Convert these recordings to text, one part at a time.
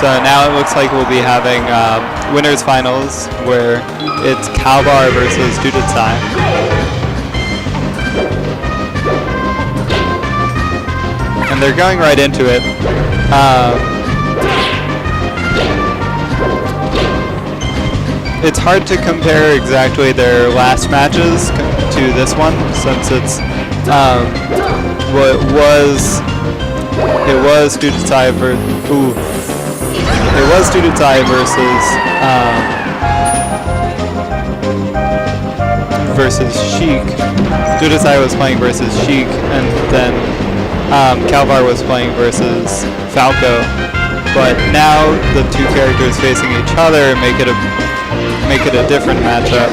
So now it looks like we'll be having winners finals where it's Kalvar versus Dudutsai. And they're going right into it. It's hard to compare exactly their last matches to this one, since it's it was Dudutsai versus Sheik. Dudutsai was playing versus Sheik, and then Kalvar was playing versus Falco. But now the two characters facing each other make it a different matchup.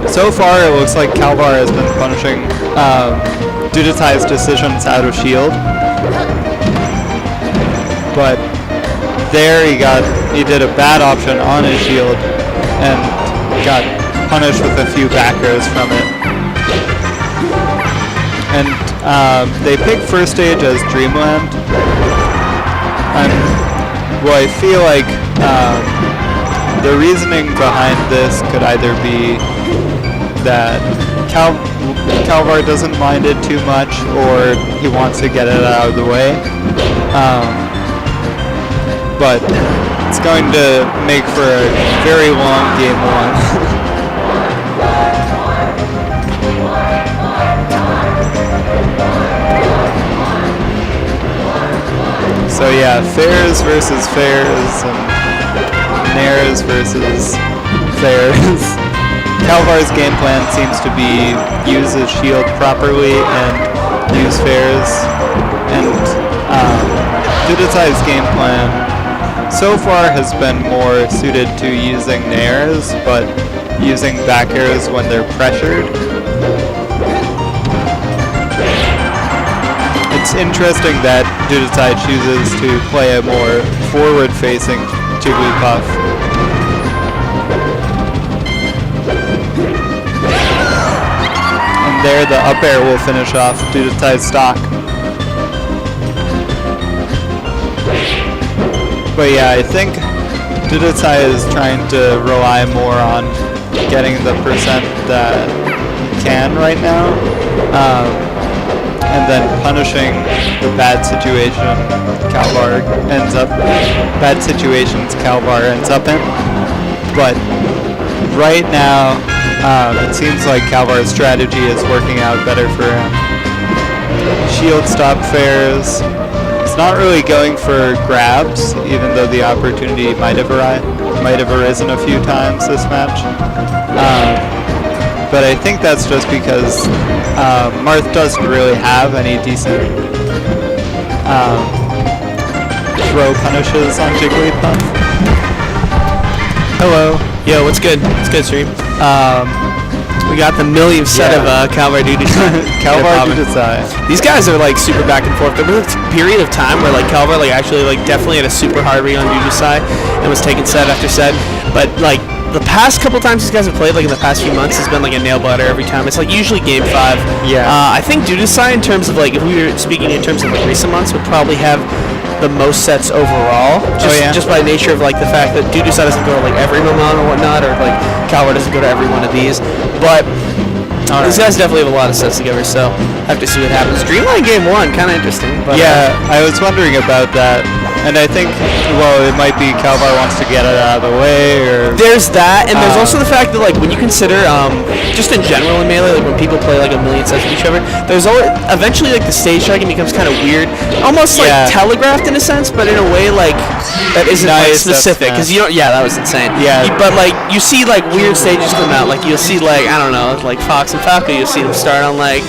So far, it looks like Kalvar has been punishing Dudutsai's decisions out of shield, but there he did a bad option on his shield and got punished with a few backers from it. And they picked first stage as Dreamland. And well, I feel like the reasoning behind this could either be that Kalvar doesn't mind it too much, or he wants to get it out of the way. But it's going to make for a very long game one. So yeah, Fairs versus Fairs and Nairs versus Fairs. Kalvar's game plan seems to be use his shield properly and use Fairs, and Dudutsai's game plan so far has been more suited to using Nairs, but using back airs when they're pressured. It's interesting that Dudutsai chooses to play a more forward-facing Jigglypuff. And there the up air will finish off Dudutsai's stock. But yeah, I think Dudutsai is trying to rely more on getting the percent that he can right now. And then punishing the bad situations Kalvar ends up in. But right now, it seems like Kalvar's strategy is working out better for him. Shield stop Fairs. It's not really going for grabs, even though the opportunity might have arisen a few times this match. But I think that's just because Marth doesn't really have any decent throw punishes on Jigglypuff. Hello. Yo, what's good? What's good, stream? We got the millionth set of Kalvar Dudutsai. Kalvar Dudutsai. These guys are like super back and forth. There was a period of time where like Kalvar actually definitely had a super hard read on Dudutsai and was taking set after set, but like the past couple times these guys have played, like in the past few months, has been like a nail biter every time. It's like usually game 5. Yeah. I think Dudutsai, in terms of like, if we were speaking in terms of like recent months, would probably have the most sets overall. Just by nature of like the fact that Dudutsai doesn't go to like every Milan or whatnot, or like Kalvar doesn't go to every one of these. But these guys definitely have a lot of sets together, so have to see what happens. Dreamline game 1, kind of interesting. But, yeah, I was wondering about that. And I think, well, it might be Kalvar wants to get it out of the way, or... There's that, and there's also the fact that, like, when you consider, just in general in Melee, like, when people play, like, a million sets with each other, there's always, eventually, like, the stage tracking becomes kind of weird. Almost, like, telegraphed in a sense, but in a way, like, that isn't, like, specific. Because you don't... Yeah, that was insane. Yeah. But, like, you see, like, weird stages come out. Like, you'll see, like, I don't know, like, Fox and Falco, you'll see them start on, like...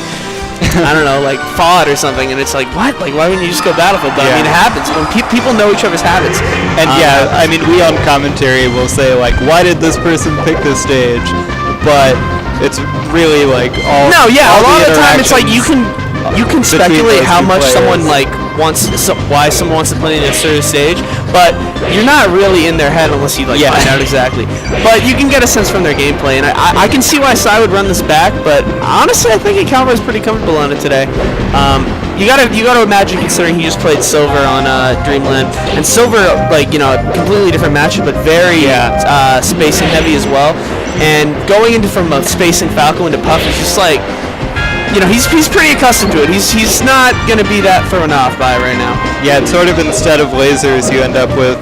I don't know, like FOD or something, and it's like, what? Like, why wouldn't you just go Battlefield? But I mean, it happens. When people know each other's habits. And yeah, I mean, we on commentary will say, like, why did this person pick this stage? But it's really, like, all... No, yeah, a lot of the time it's like you can speculate how much someone, like, why someone wants to play in a certain stage, but you're not really in their head unless you find out exactly. But you can get a sense from their gameplay, and I can see why Sai would run this back, but honestly, I think Kalvar's pretty comfortable on it today. You gotta imagine, considering he just played Silver on Dreamland, and Silver, completely different matchup, but very spacing heavy as well. And going into from a spacing Falco into Puff is just like, he's pretty accustomed to it. He's not gonna be that thrown off by it right now. Yeah, it's sort of instead of lasers, you end up with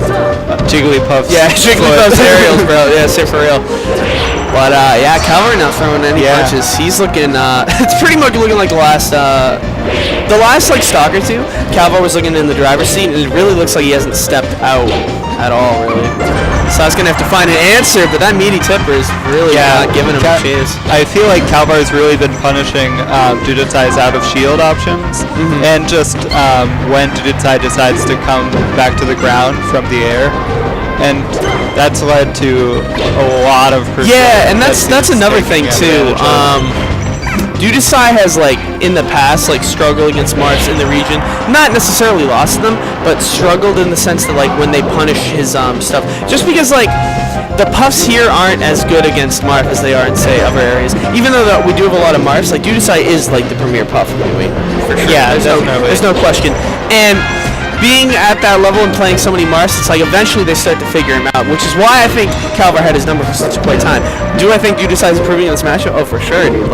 Jigglypuff's. Yeah, Jigglypuff's aerials, bro. Yeah, say for real. But Kalvar not throwing any punches. He's looking. It's pretty much looking like the last stock or two. Kalvar was looking in the driver's seat, and it really looks like he hasn't stepped out at all, really. So I was gonna have to find an answer, but that meaty tipper is really not giving him a chance. I feel like Kalvar's really been punishing Dudutsai's out of shield options, and just when Dudutsai decides to come back to the ground from the air. And that's led to a lot of and that's another thing too. Dudutsai has in the past struggled against Marth in the region, not necessarily lost them, but struggled in the sense that when they punish his stuff, just because the Puffs here aren't as good against Marth as they are in say other areas. Even though we do have a lot of Marths, Dudutsai is the premier Puff anyway, for sure. Yeah, there's no question. And being at that level and playing so many Marths, it's eventually they start to figure him out, which is why I think Kalvar had his number for such a quick time. Do I think Dudutsai is improving in this matchup? Oh, for sure, dude.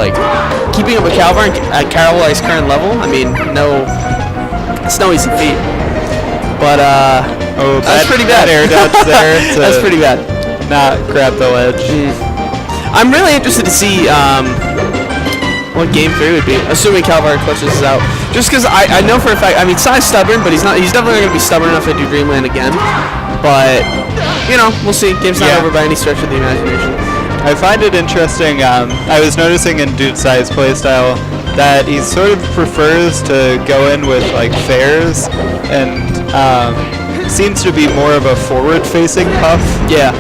Keeping up with Kalvar at Kalvar's current level, I mean, it's no easy feat. But, that's pretty bad. Air dodge there. That's pretty bad. Not grab the ledge. I'm really interested to see what game 3 would be, assuming Kalvar clutches this out. Just because I know for a fact, Sai's stubborn, but he's definitely going to be stubborn enough to do Dreamland again. But, we'll see. Game's not over by any stretch of the imagination. I find it interesting, I was noticing in Dudutsai's playstyle that he sort of prefers to go in with, fairs, and seems to be more of a forward-facing Puff. Yeah.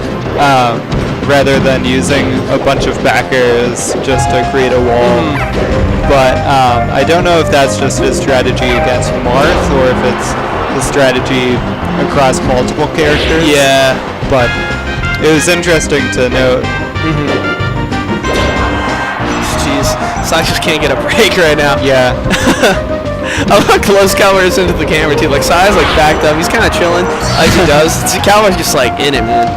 Rather than using a bunch of backers just to create a wall. But I don't know if that's just his strategy against Marth or if it's his strategy across multiple characters. Yeah. But it was interesting to note. Jeez, Sai just can't get a break right now. Yeah. I love how close Kalvar is into the camera too. Sai's backed up. He's kind of chilling like he does. Kalvar's just in it, man.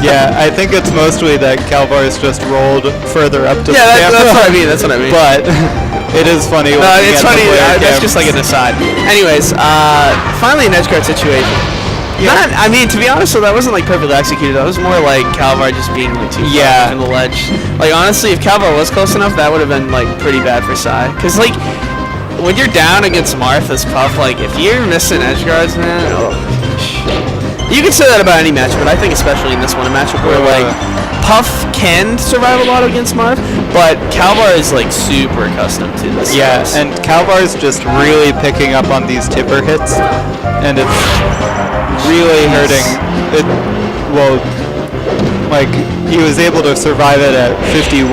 Yeah, I think it's mostly that Kalvar's just rolled further up to the camera. That's what I mean. That's what I mean. But it is funny. No, it's funny. That's just an aside. Anyways, finally an edge guard situation. Yeah. To be honest, so that wasn't perfectly executed. That was more Kalvar just being too far in the ledge. Honestly, if Kalvar was close enough, that would have been pretty bad for Sai. Because when you're down against Marth as Puff, if you're missing edge guards, man, you can say that about any match, but I think especially in this one, a matchup where Puff can survive a lot against Marth, but Kalvar is super accustomed to this. Yeah, and Kalvar's just really picking up on these tipper hits, and it's really hurting. He was able to survive it at 51,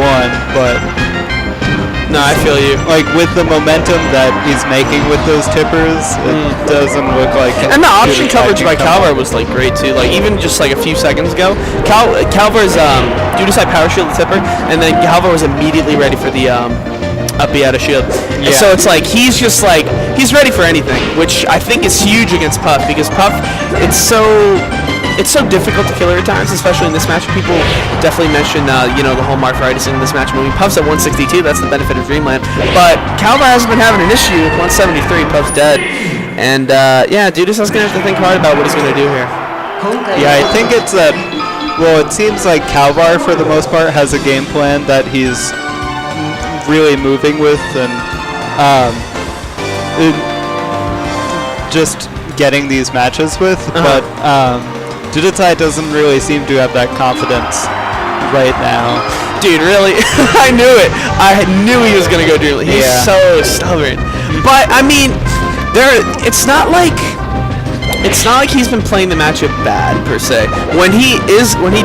but. No, I feel you. With the momentum that he's making with those tippers, it doesn't look like. And the option coverage by Kalvar was great too. Even just a few seconds ago, Kalvar's Dudutsai power shield the tipper, and then Kalvar was immediately ready for the up B out of shield. Yeah. And so it's he's just he's ready for anything, which I think is huge against Puff, because Puff, it's so difficult to kill her at times, especially in this match. People definitely mention, the whole Marth in this match. Puff's at 162, that's the benefit of Dreamland. But Kalvar hasn't been having an issue with 173, Puff's dead. And, Dudutsai's going to have to think hard about what he's going to do here. Yeah, I think it's that, it seems like Kalvar, for the most part, has a game plan that he's really moving with, and just getting these matches with, but Dudutsai doesn't really seem to have that confidence right now. Dude, really? I knew it. I knew he was going to go Dreamland. He's so stubborn. But, it's not like he's been playing the matchup bad, per se. When he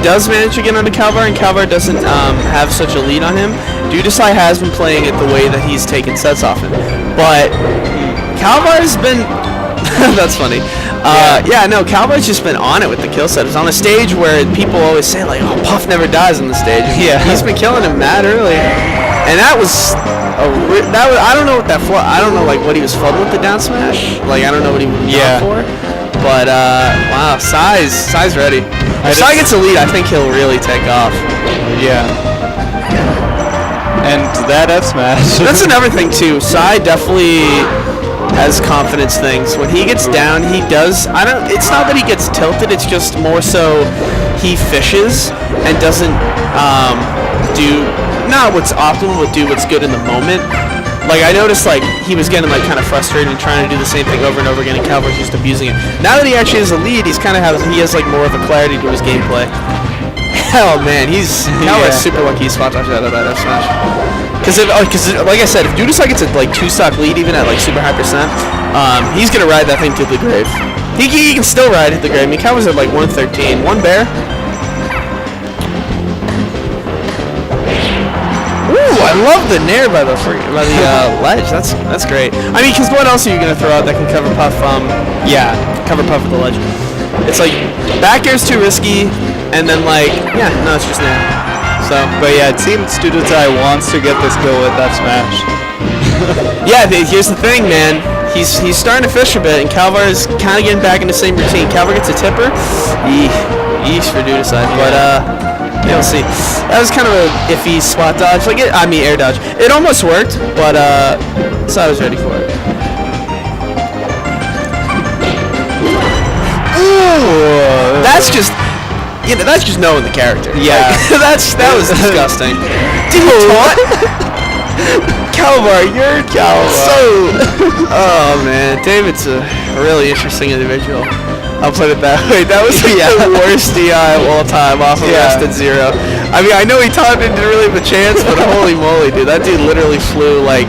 does manage to get onto Kalvar, and Kalvar doesn't have such a lead on him, Dudutsai has been playing it the way that he's taken sets off him. But Kalvar's been That's funny. Yeah, no, Kalvar's just been on it with the kill set. It's on a stage where people always say, like, oh, Puff never dies on the stage. Yeah. He's been killing him mad early. And that was I don't know what I don't know, like, what he was flooding with the down smash. Like, I don't know what he was going for. But, wow, Sai's ready. If Sai gets a lead, I think he'll really take off. Yeah. And that F smash. That's another thing, too. Sai definitely has confidence things. When he gets down, he does. It's not that he gets tilted. It's just more so he fishes and doesn't do not what's optimal, but do what's good in the moment. Like, I noticed, like, he was getting, like, kind of frustrated and trying to do the same thing over and over again, and Kalvar's just abusing it. Now that he actually has a lead, he has like more of a clarity to his gameplay. Oh man, Kalvar's super lucky he spot dodged out of that F smash. Because like I said, if dudutsai gets a like 2-stock lead even at like super high percent, he's gonna ride that thing to the grave. He can still ride at the grave. I mean, Kalvar's at like 113. One bear. Ooh, I love the nair by the ledge. That's great. I mean, because what else are you gonna throw out that can cover Puff? Cover Puff with the ledge. It's like back air's too risky, and then like no, it's just nair. So, but yeah, it seems dudutsai wants to get this kill with that smash. Yeah, here's the thing, man. He's starting to fish a bit, and Kalvar is kind of getting back in the same routine. Kalvar gets a tipper. Yeesh for dudutsai, but yeah, we'll see. That was kind of a iffy spot dodge. Like air dodge. It almost worked, but Sai was ready for it. Ooh, that's just knowing the character. Yeah, like, that was disgusting. Dude, what? Kalvar, you're so. Oh man, David's a really interesting individual. I'll put it that way. That was like the worst DI of all time off of Rested Zero. I mean, I know he taught him didn't really have a chance, but holy moly, dude, that dude literally flew like.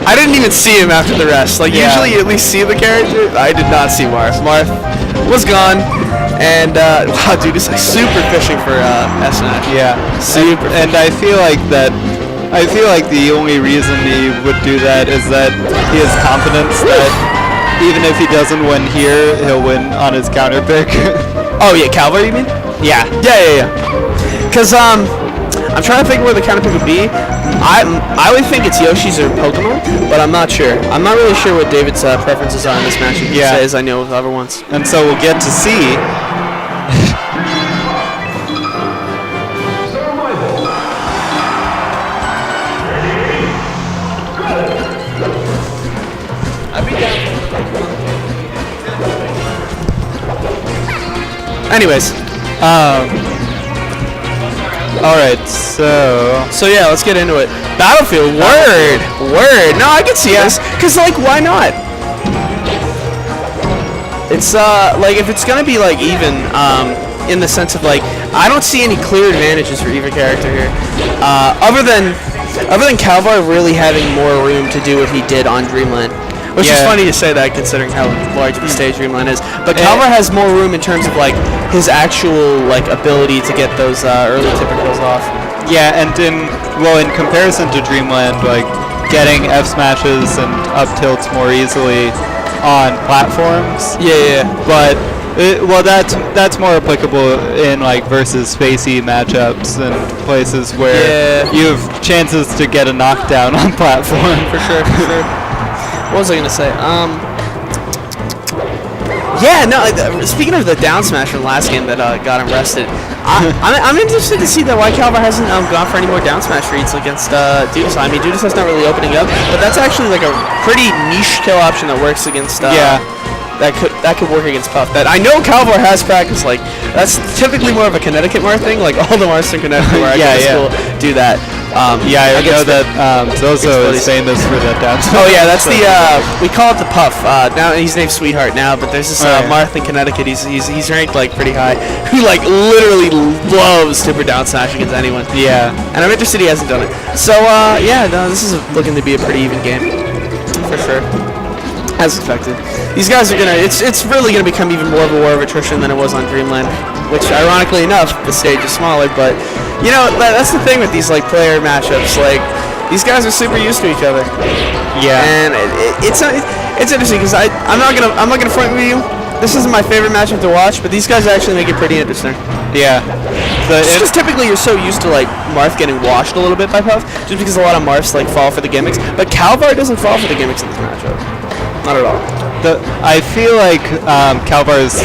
I didn't even see him after the rest. Like usually you at least see the character. I did not see Marth. Marth was gone, and wow, dude, it's like super fishing for S-Smash. Yeah, super. And I feel like the only reason he would do that is that he has confidence that even if he doesn't win here, he'll win on his counter pick. Oh yeah, Kalvar, you mean? Yeah. Because I'm trying to think where the counter pick would be. I would think it's Yoshi's or Pokemon, but I'm not sure. I'm not really sure what David's preferences are in this match. As I know with other ones. And so we'll get to see. Anyways, alright, so yeah, let's get into it. Battlefield, word. No, I can see this, cause like, why not? It's like if it's gonna be like even, in the sense of like, I don't see any clear advantages for either character here, other than Kalvar really having more room to do what he did on Dreamland. Which is funny to say that considering how large the stage Dreamland is. But Kalvar has more room in terms of like his actual like ability to get those early tipper kills off. Yeah, and in comparison to Dreamland, like getting F smashes and up tilts more easily on platforms. Yeah. But that's more applicable in like versus spacey matchups and places where you have chances to get a knockdown on platform. For sure. What was I gonna say? Yeah, no. Speaking of the down smash from last game that got him rested, I'm interested to see that why Kalvar hasn't gone for any more down smash reads against dudutsai. I mean, dudutsai's not really opening up, but that's actually like a pretty niche kill option that works against. That could work against Puff. That I know Kalvar has practice. Like that's typically more of a Connecticut Marth thing. Like all the Marths in Connecticut where school do that. I know that Zozo is famous for that down smash. Oh yeah, that's the we call it the Puff. Now he's named Sweetheart now, but there's this Marth in Connecticut. He's ranked like pretty high. Who like literally loves tipper down smash against anyone. Yeah, and I'm interested he hasn't done it. So this is looking to be a pretty even game for sure. As expected. These guys are gonna. It's really gonna become even more of a war of attrition than it was on Dreamland. Which, ironically enough, the stage is smaller. But you know, that's the thing with these like player matchups. Like these guys are super used to each other. Yeah. And it's not. It's interesting because I'm not gonna front with you. This isn't my favorite matchup to watch, but these guys actually make it pretty interesting. Yeah. Just typically you're so used to like Marth getting washed a little bit by Puff, just because a lot of Marths like fall for the gimmicks. But Kalvar doesn't fall for the gimmicks in this matchup. Not at all. I feel like Kalvar's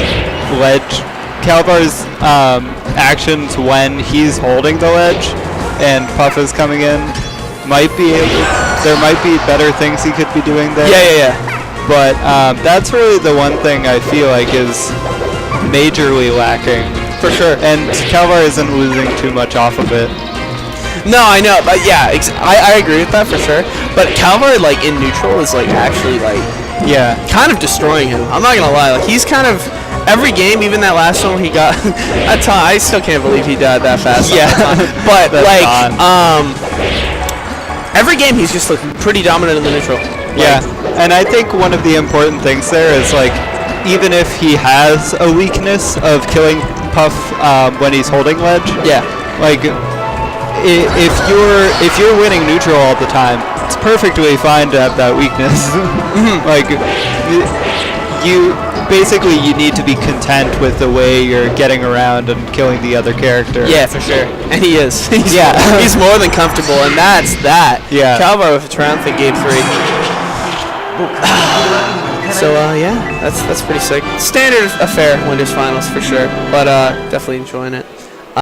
actions when he's holding the ledge and Puff is coming in there might be better things he could be doing there. Yeah. But that's really the one thing I feel like is majorly lacking. For sure. And Kalvar isn't losing too much off of it. No, I know, but yeah, I agree with that for sure. But Kalvar, like, in neutral is, like, actually, like, kind of destroying him. I'm not gonna lie. Like, he's kind of, every game, even that last one he got, I still can't believe he died that fast. Yeah. But, like, every game he's just looking pretty dominant in the neutral. Yeah, and I think one of the important things there is, like, even if he has a weakness of killing Puff when he's holding ledge, like, if you're winning neutral all the time, it's perfectly fine to have that weakness. Like, you need to be content with the way you're getting around and killing the other character. Yeah, for sure. And he is. He's more than comfortable, and that's that. Yeah. Kalvar with a triumphant game 3. So yeah, that's pretty sick. Standard affair, winners finals for sure, but definitely enjoying it.